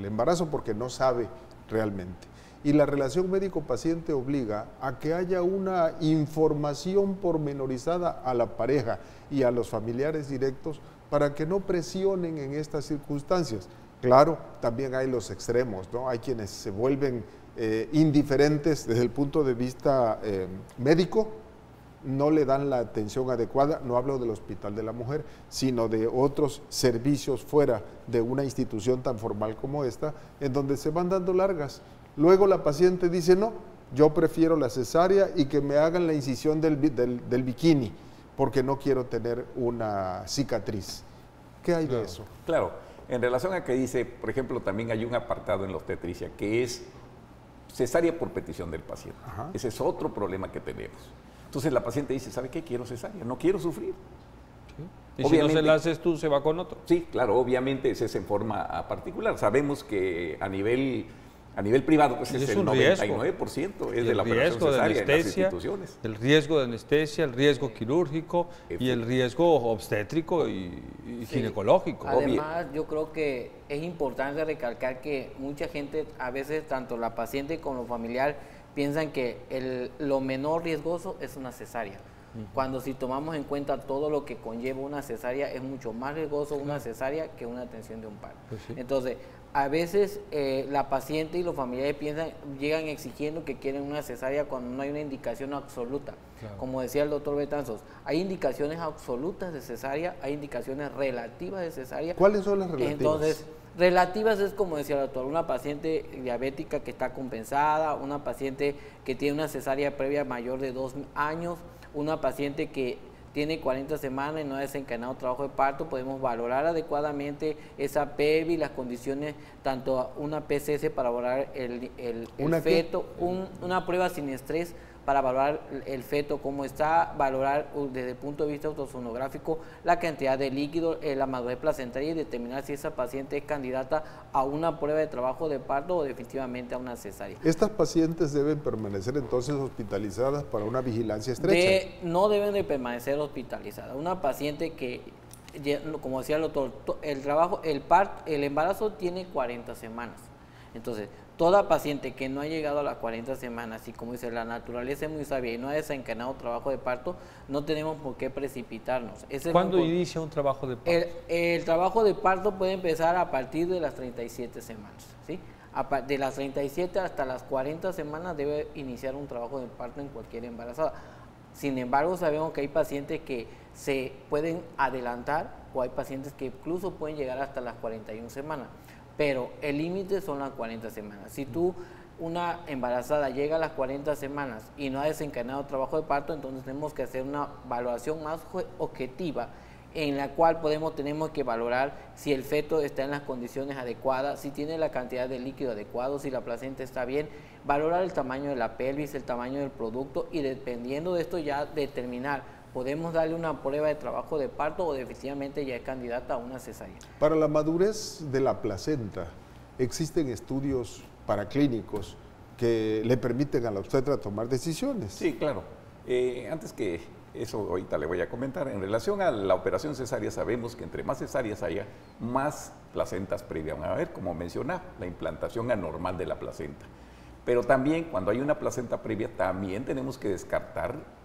embarazo porque no sabe realmente. Y la relación médico-paciente obliga a que haya una información pormenorizada a la pareja y a los familiares directos para que no presionen en estas circunstancias. Claro, también hay los extremos, ¿no? Hay quienes se vuelven indiferentes desde el punto de vista médico, no le dan la atención adecuada, no hablo del Hospital de la Mujer, sino de otros servicios fuera de una institución tan formal como esta, en donde se van dando largas Luego la paciente dice, no, yo prefiero la cesárea y que me hagan la incisión del bikini, porque no quiero tener una cicatriz. ¿Qué hay de eso? Claro, en relación a que dice, por ejemplo, también hay un apartado en la obstetricia que es cesárea por petición del paciente. Ajá. Ese es otro problema que tenemos. Entonces la paciente dice, ¿sabe qué? Quiero cesárea, no quiero sufrir. Y si no se la haces tú, se va con otro. Sí, claro, obviamente ese es en forma particular. Sabemos que a nivel privado pues es el 99% es de la operación cesárea en las instituciones. El riesgo de anestesia, el riesgo quirúrgico y el riesgo obstétrico y ginecológico. Además, yo creo que es importante recalcar que mucha gente, a veces tanto la paciente como el familiar, piensan que lo menor riesgoso es una cesárea. Cuando si tomamos en cuenta todo lo que conlleva una cesárea, es mucho más riesgoso una cesárea que una atención de un parto. Pues sí. Entonces, a veces la paciente y los familiares llegan exigiendo que quieren una cesárea cuando no hay una indicación absoluta. Claro. Como decía el doctor Betanzos, hay indicaciones absolutas de cesárea, hay indicaciones relativas de cesárea. ¿Cuáles son las relativas? Entonces, relativas es como decía el doctor, una paciente diabética que está compensada, una paciente que tiene una cesárea previa mayor de 2 años, una paciente que tiene 40 semanas y no ha desencadenado trabajo de parto, podemos valorar adecuadamente esa pelvis, las condiciones, tanto una PCS para valorar el feto, una prueba sin estrés para valorar el feto cómo está, valorar desde el punto de vista ultrasonográfico la cantidad de líquido, la madurez placentaria y determinar si esa paciente es candidata a una prueba de trabajo de parto o definitivamente a una cesárea. ¿Estas pacientes deben permanecer entonces hospitalizadas para una vigilancia estrecha? No deben de permanecer hospitalizadas. Una paciente que, como decía el doctor, el embarazo tiene 40 semanas. Entonces, toda paciente que no ha llegado a las 40 semanas y como dice, la naturaleza es muy sabia y no ha desencadenado trabajo de parto, no tenemos por qué precipitarnos. ¿Cuándo inicia un trabajo de parto? El trabajo de parto puede empezar a partir de las 37 semanas, ¿sí? De las 37 hasta las 40 semanas debe iniciar un trabajo de parto en cualquier embarazada. Sin embargo, sabemos que hay pacientes que se pueden adelantar o hay pacientes que incluso pueden llegar hasta las 41 semanas. Pero el límite son las 40 semanas. Si una embarazada llega a las 40 semanas y no ha desencadenado trabajo de parto, entonces tenemos que hacer una valoración más objetiva en la cual tenemos que valorar si el feto está en las condiciones adecuadas, si tiene la cantidad de líquido adecuado, si la placenta está bien, valorar el tamaño de la pelvis, el tamaño del producto y dependiendo de esto ya determinar. Podemos darle una prueba de trabajo de parto o definitivamente ya es candidata a una cesárea. Para la madurez de la placenta, ¿existen estudios paraclínicos que le permiten a la obstetra tomar decisiones? Sí, claro. Antes que eso, ahorita le voy a comentar. En relación a la operación cesárea, sabemos que entre más cesáreas haya, más placentas previas van a haber, como mencionaba, la implantación anormal de la placenta. Pero también, cuando hay una placenta previa, también tenemos que descartar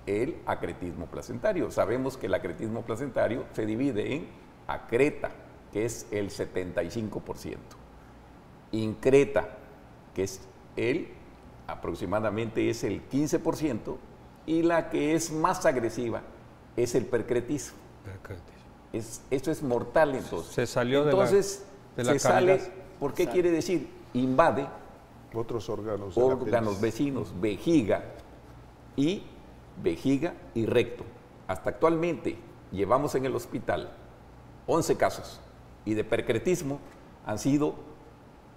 el acretismo placentario. Sabemos que el acretismo placentario se divide en acreta, que es el 75%, increta, que es aproximadamente es el 15%, y la que es más agresiva es el percretismo. Esto es mortal entonces. Se salió entonces, de la se sale, ¿por qué quiere decir? Invade otros órganos vecinos, vejiga y recto. Hasta actualmente llevamos en el hospital 11 casos y de percretismo han sido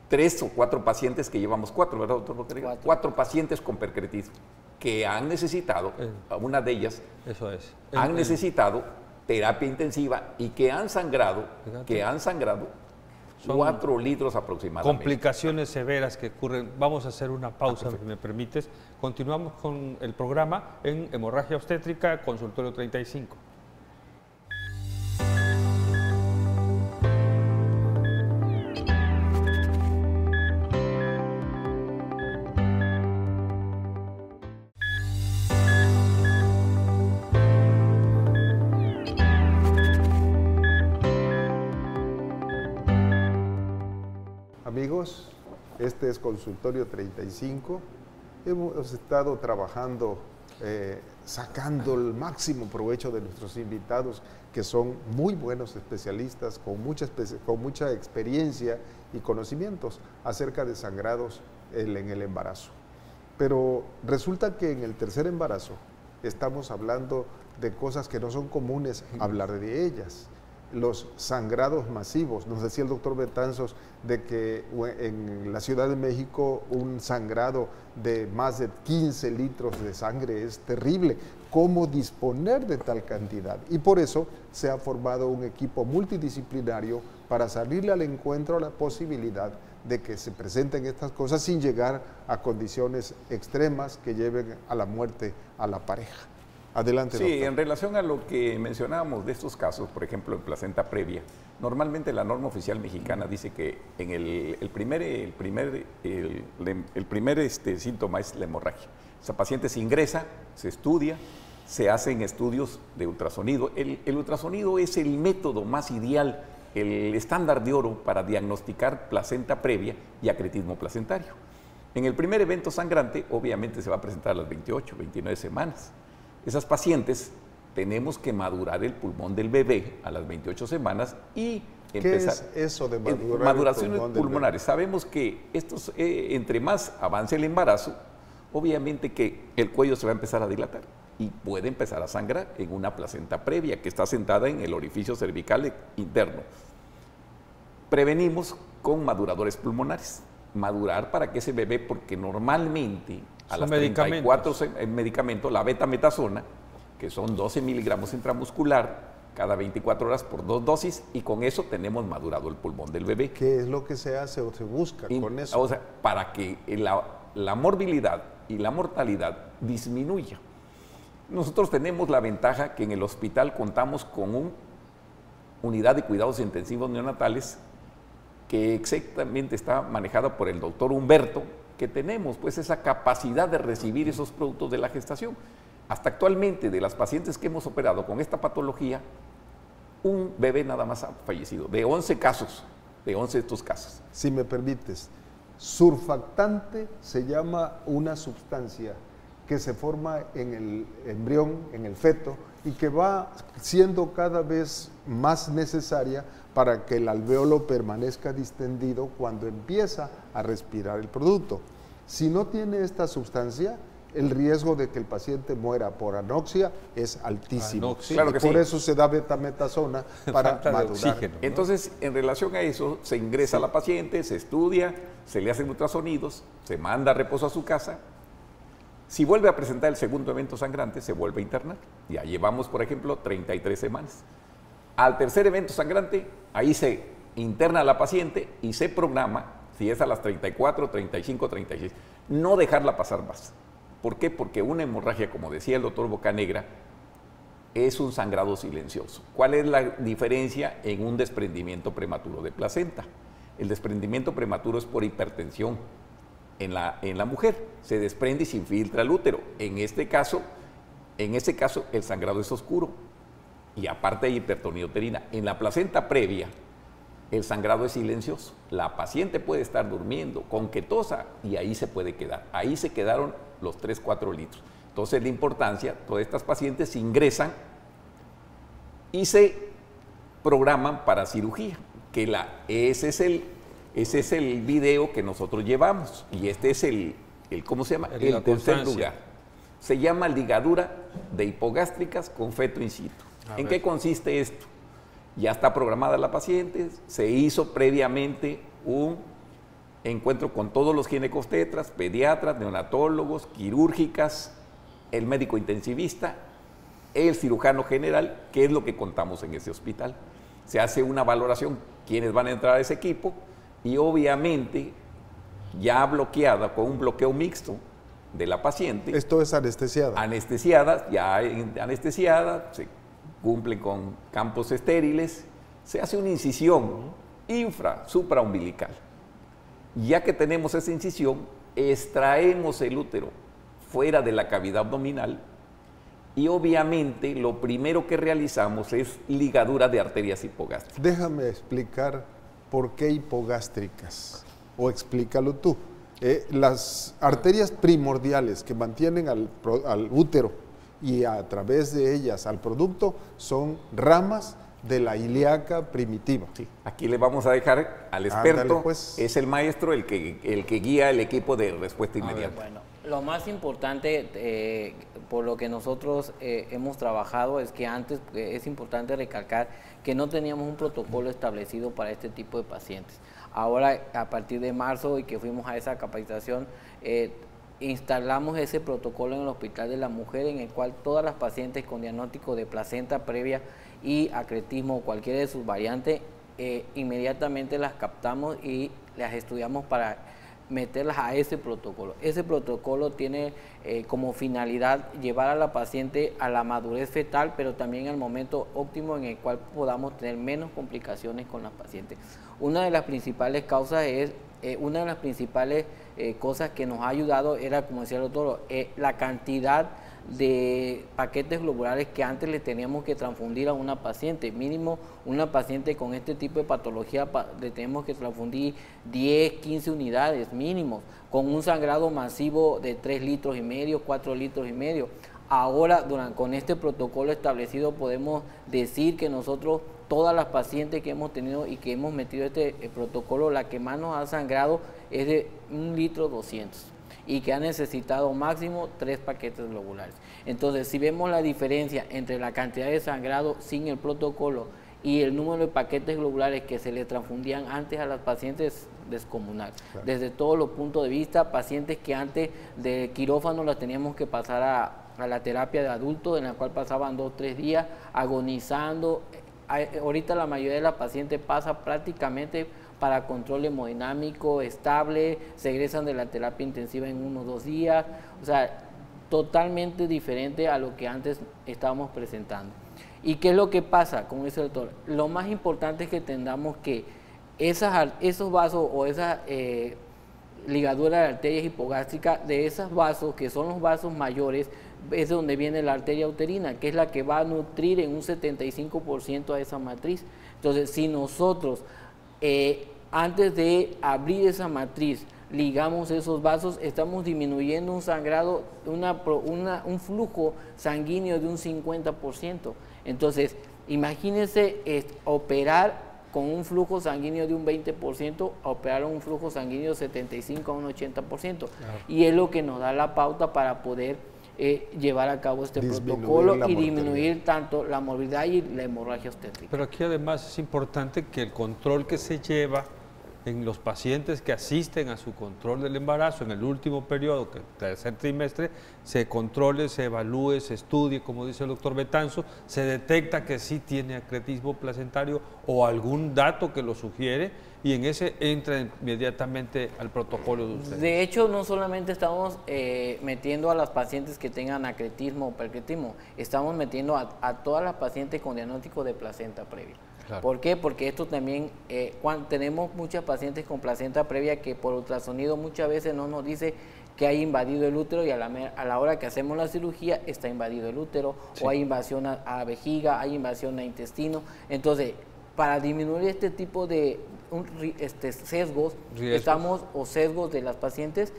3 o 4 pacientes que llevamos 4, ¿verdad, doctor Rodríguez? 4 pacientes con percretismo que han necesitado, una de ellas, han necesitado terapia intensiva y que han sangrado, son 4 litros aproximadamente. Complicaciones severas que ocurren. Vamos a hacer una pausa, si me permites. Continuamos con el programa en hemorragia obstétrica, consultorio 35. Amigos, este es Consultorio 35. Hemos estado trabajando, sacando el máximo provecho de nuestros invitados, que son muy buenos especialistas, con mucha experiencia y conocimientos acerca de sangrados en el embarazo. Pero resulta que en el tercer embarazo estamos hablando de cosas que no son comunes hablar de ellas. Los sangrados masivos. Nos decía el doctor Betanzos de que en la Ciudad de México un sangrado de más de 15 litros de sangre es terrible. ¿Cómo disponer de tal cantidad? Y por eso se ha formado un equipo multidisciplinario para salirle al encuentro a la posibilidad de que se presenten estas cosas sin llegar a condiciones extremas que lleven a la muerte a la pareja. Adelante, doctor. Sí, en relación a lo que mencionábamos de estos casos, por ejemplo, en placenta previa, normalmente la norma oficial mexicana dice que en el primer síntoma es la hemorragia. Esa paciente se ingresa, se estudia, se hacen estudios de ultrasonido. El ultrasonido es el método más ideal, el estándar de oro para diagnosticar placenta previa y acretismo placentario. En el primer evento sangrante, obviamente se va a presentar a las 28, 29 semanas. Esas pacientes tenemos que madurar el pulmón del bebé a las 28 semanas y empezar. ¿Qué es eso de madurar maduraciones el pulmón pulmonares? Sabemos que estos, entre más avance el embarazo, obviamente que el cuello se va a empezar a dilatar y puede empezar a sangrar en una placenta previa que está sentada en el orificio cervical interno. Prevenimos con maduradores pulmonares. Madurar para que ese bebé, porque normalmente a las 34 medicamentos, la betametasona, que son 12 miligramos intramuscular, cada 24 horas por 2 dosis, y con eso tenemos madurado el pulmón del bebé. ¿Qué es lo que se hace o se busca con eso? O sea, para que la morbilidad y la mortalidad disminuya. Nosotros tenemos la ventaja que en el hospital contamos con una unidad de cuidados intensivos neonatales que exactamente está manejada por el doctor Humberto, que tenemos pues esa capacidad de recibir esos productos de la gestación. Hasta actualmente, de las pacientes que hemos operado con esta patología, un bebé nada más ha fallecido, de 11 casos, de 11 de estos casos. Si me permites, surfactante se llama una sustancia que se forma en el embrión, en el feto, y que va siendo cada vez más necesaria para que el alvéolo permanezca distendido cuando empieza a respirar el producto. Si no tiene esta sustancia, el riesgo de que el paciente muera por anoxia es altísimo. Claro que por eso se da betametasona para madurar. Oxígeno, ¿no? Entonces, en relación a eso, se ingresa a la paciente, se estudia, se le hacen ultrasonidos, se manda a reposo a su casa. Si vuelve a presentar el segundo evento sangrante, se vuelve a internar. Ya llevamos, por ejemplo, 33 semanas. Al tercer evento sangrante, ahí se interna a la paciente y se programa, si es a las 34, 35, 36, no dejarla pasar más. ¿Por qué? Porque una hemorragia, como decía el doctor Bocanegra, es un sangrado silencioso. ¿Cuál es la diferencia en un desprendimiento prematuro de placenta? El desprendimiento prematuro es por hipertensión. En la mujer se desprende y se infiltra el útero. En este caso, el sangrado es oscuro y aparte hay hipertonía uterina. En la placenta previa, el sangrado es silencioso. La paciente puede estar durmiendo con que tosa y ahí se puede quedar. Ahí se quedaron los 3-4 litros. Entonces, la importancia, todas estas pacientes se ingresan y se programan para cirugía, que ese es el video que nosotros llevamos y este es ¿cómo se llama? El tercer lugar. Se llama ligadura de hipogástricas con feto in situ. ¿En qué consiste esto? Ya está programada la paciente, se hizo previamente un encuentro con todos los ginecobstetras, pediatras, neonatólogos, quirúrgicas, el médico intensivista, el cirujano general, que es lo que contamos en ese hospital. Se hace una valoración, quiénes van a entrar a ese equipo, y obviamente ya bloqueada con un bloqueo mixto de la paciente. Esto es anestesiada. Anestesiada, ya anestesiada, se cumplen con campos estériles, se hace una incisión supraumbilical. Ya que tenemos esa incisión, extraemos el útero fuera de la cavidad abdominal y obviamente lo primero que realizamos es ligadura de arterias hipogástricas. Déjame explicar por qué hipogástricas, o explícalo tú. Las arterias primordiales que mantienen al útero y a través de ellas al producto son ramas de la ilíaca primitiva. Sí. Aquí le vamos a dejar al experto, Ándale, pues. es el maestro el que guía el equipo de respuesta inmediata. Bueno, lo más importante por lo que nosotros hemos trabajado es que antes es importante recalcar que no teníamos un protocolo establecido para este tipo de pacientes. Ahora, a partir de marzo y que fuimos a esa capacitación, instalamos ese protocolo en el Hospital de la Mujer, en el cual todas las pacientes con diagnóstico de placenta previa y acretismo o cualquiera de sus variantes, inmediatamente las captamos y las estudiamos para meterlas a ese protocolo. Ese protocolo tiene como finalidad llevar a la paciente a la madurez fetal, pero también al momento óptimo en el cual podamos tener menos complicaciones con las pacientes. Una de las principales causas es, una de las principales cosas que nos ha ayudado era, como decía el doctor, la cantidad de paquetes globulares que antes le teníamos que transfundir a una paciente. Mínimo, una paciente con este tipo de patología le tenemos que transfundir 10, 15 unidades mínimos, con un sangrado masivo de 3 litros y medio, 4 litros y medio. Ahora, con este protocolo establecido, podemos decir que nosotros, todas las pacientes que hemos tenido y que hemos metido este protocolo, la que más nos ha sangrado es de 1 litro 200. Y que ha necesitado máximo 3 paquetes globulares. Entonces, si vemos la diferencia entre la cantidad de sangrado sin el protocolo y el número de paquetes globulares que se le transfundían antes a las pacientes, descomunal. Claro. Desde todos los puntos de vista, pacientes que antes de quirófano las teníamos que pasar a la terapia de adultos, en la cual pasaban 2 o 3 días agonizando. Ahorita la mayoría de las pacientes pasa prácticamente para control hemodinámico estable, se egresan de la terapia intensiva en 1 o 2 días, o sea, totalmente diferente a lo que antes estábamos presentando. ¿Y qué es lo que pasa con ese doctor? Lo más importante es que entendamos que esos vasos o esas ligaduras de arterias hipogástricas, de esos vasos que son los vasos mayores, es donde viene la arteria uterina, que es la que va a nutrir en un 75% a esa matriz. Entonces, si nosotros antes de abrir esa matriz ligamos esos vasos, estamos disminuyendo un sangrado, un flujo sanguíneo de un 50%. Entonces, imagínense operar con un flujo sanguíneo de un 20% a operar un flujo sanguíneo de 75 a un 80%. Claro. Y es lo que nos da la pauta para poder llevar a cabo este protocolo y disminuir tanto la morbidad y la hemorragia obstétrica. Pero aquí además es importante que el control que se lleva en los pacientes que asisten a su control del embarazo en el último periodo, que el tercer trimestre, se controle, se evalúe, se estudie, como dice el doctor Betanzo, se detecta que sí tiene acretismo placentario o algún dato que lo sugiere, y en ese entra inmediatamente al protocolo de ustedes. De hecho, no solamente estamos metiendo a las pacientes que tengan acretismo o percretismo, estamos metiendo a todas las pacientes con diagnóstico de placenta previa. Claro. ¿Por qué? Porque esto también, cuando tenemos muchas pacientes con placenta previa que por ultrasonido muchas veces no nos dice que hay invadido el útero, y a la hora que hacemos la cirugía está invadido el útero, sí, o hay invasión a vejiga, hay invasión a intestino. Entonces, para disminuir este tipo de sesgos, o sesgos de las pacientes,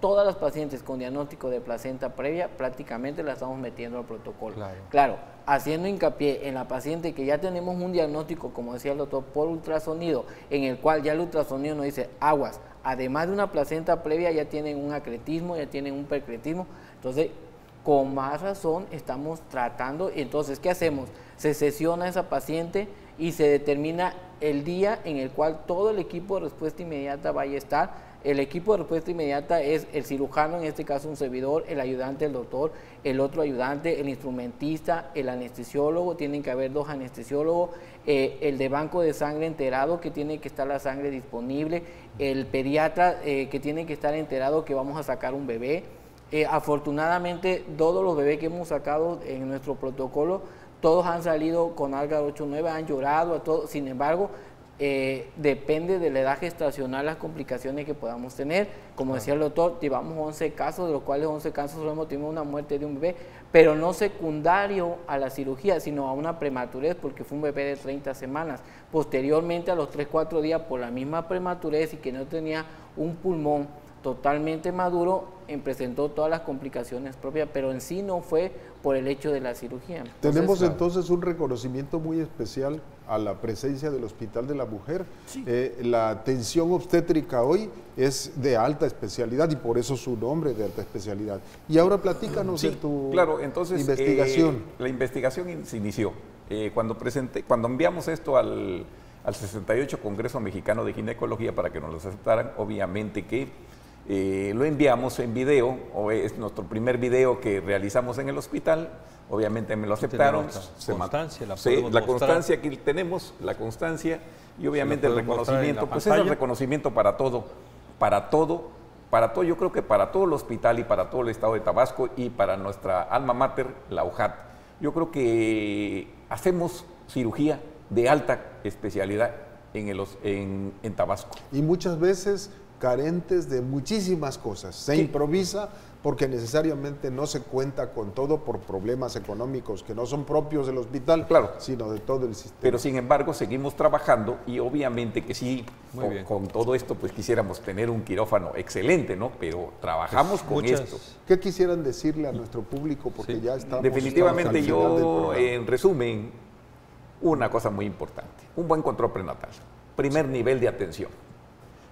todas las pacientes con diagnóstico de placenta previa, prácticamente las estamos metiendo al protocolo. Claro, haciendo hincapié en la paciente que ya tenemos un diagnóstico, como decía el doctor, por ultrasonido, en el cual ya el ultrasonido nos dice, aguas, además de una placenta previa ya tienen un acretismo, ya tienen un percretismo. Entonces, con más razón estamos tratando. Entonces, ¿qué hacemos? Se sesiona esa paciente y se determina el día en el cual todo el equipo de respuesta inmediata vaya a estar. El equipo de respuesta inmediata es el cirujano, en este caso un servidor, el ayudante del doctor, el otro ayudante, el instrumentista, el anestesiólogo, tienen que haber 2 anestesiólogos, el de banco de sangre enterado, que tiene que estar la sangre disponible, el pediatra que tiene que estar enterado que vamos a sacar un bebé. Afortunadamente, todos los bebés que hemos sacado en nuestro protocolo, todos han salido con Algar 8-9, han llorado, todo. Sin embargo, depende de la edad gestacional las complicaciones que podamos tener. Como decía el doctor, llevamos 11 casos, de los cuales 11 casos solo hemos tenido una muerte de un bebé, pero no secundario a la cirugía, sino a una prematurez, porque fue un bebé de 30 semanas. Posteriormente, a los 3-4 días, por la misma prematurez y que no tenía un pulmón totalmente maduro, presentó todas las complicaciones propias, pero en sí no fue por el hecho de la cirugía. Tenemos entonces un reconocimiento muy especial a la presencia del Hospital de la Mujer. Sí. La atención obstétrica hoy es de alta especialidad y por eso su nombre de alta especialidad. Y ahora platícanos de tu claro, entonces, investigación. La investigación se inició. Cuando enviamos esto al 68 Congreso Mexicano de Ginecología para que nos lo aceptaran, obviamente que lo enviamos en video, o es nuestro primer video que realizamos en el hospital, obviamente me lo aceptaron. La constancia, aquí tenemos, la constancia, y obviamente el reconocimiento, pues es el reconocimiento para todo, yo creo que para todo el hospital y para todo el estado de Tabasco y para nuestra alma mater, la UJAT. Yo creo que hacemos cirugía de alta especialidad en Tabasco. Y muchas veces carentes de muchísimas cosas. Se improvisa porque necesariamente no se cuenta con todo por problemas económicos que no son propios del hospital, claro, sino de todo el sistema. Pero sin embargo seguimos trabajando y obviamente que sí, con todo esto pues quisiéramos tener un quirófano excelente, ¿no? Pero trabajamos con esto. ¿Qué quisieran decirle a nuestro público? Porque ya estamos... Definitivamente yo, en resumen, una cosa muy importante, un buen control prenatal, primer nivel de atención.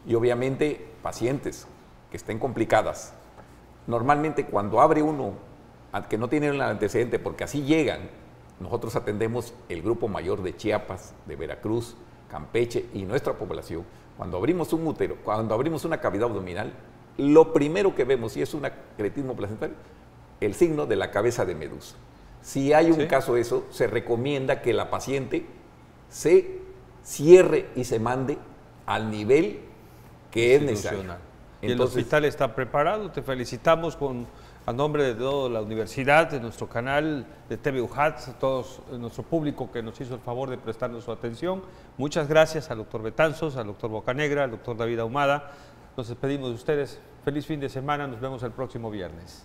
Y obviamente pacientes que estén complicadas. Normalmente cuando abre uno, que no tienen el antecedente, porque así llegan, nosotros atendemos el grupo mayor de Chiapas, de Veracruz, Campeche y nuestra población. Cuando abrimos un útero, cuando abrimos una cavidad abdominal, lo primero que vemos, si es un acretismo placentario, el signo de la cabeza de medusa. Si hay un caso de eso, se recomienda que la paciente se cierre y se mande al nivel que es necesario. Y el hospital está preparado. Te felicitamos a nombre de toda la universidad, de nuestro canal de TV UJAT, a todos nuestro público que nos hizo el favor de prestarnos su atención. Muchas gracias al doctor Betanzos, al doctor Bocanegra, al doctor David Ahumada. Nos despedimos de ustedes. Feliz fin de semana. Nos vemos el próximo viernes.